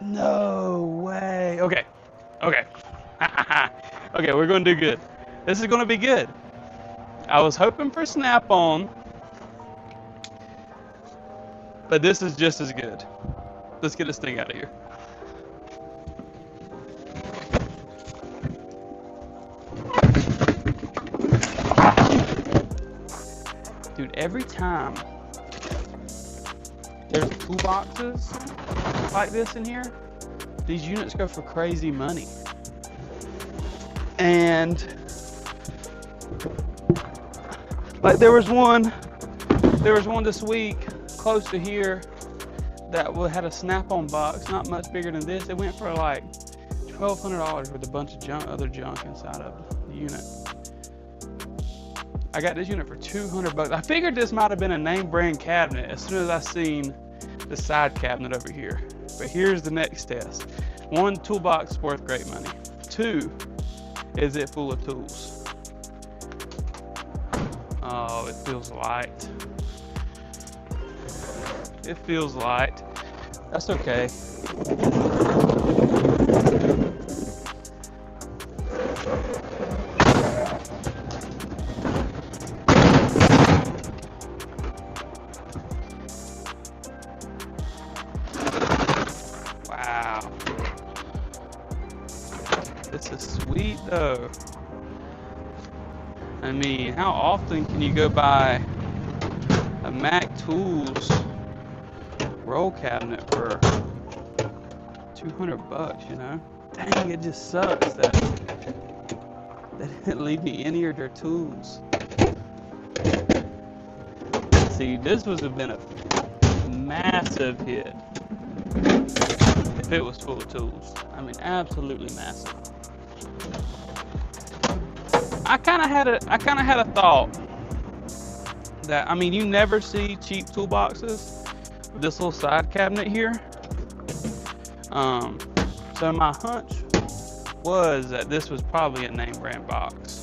No way. Okay. Okay. Okay, we're gonna do good. This is gonna be good. I was hoping for Snap-on, but this is just as good. Let's get this thing out of here. Dude, every time there's toolboxes like this in here, these units go for crazy money. And like there was one this week close to here that had a Snap-on box, not much bigger than this. It went for like $1,200 with a bunch of other junk inside of the unit. I got this unit for $200. I figured this might have been a name brand cabinet as soon as I seen the side cabinet over here. But here's the next test. 1, toolbox is worth great money. 2, is it full of tools? Oh, it feels light. It feels light. That's okay. Wow. This is sweet though. I mean, how often can you go buy a Mac Tools roll cabinet for $200, you know? Dang, it just sucks that they didn't leave me any of their tools. See, this would have been a massive hit if it was full of tools. I mean, absolutely massive. I kind of had a thought that, I mean, you never see cheap toolboxes with this little side cabinet here. So my hunch was that this was probably a name brand box.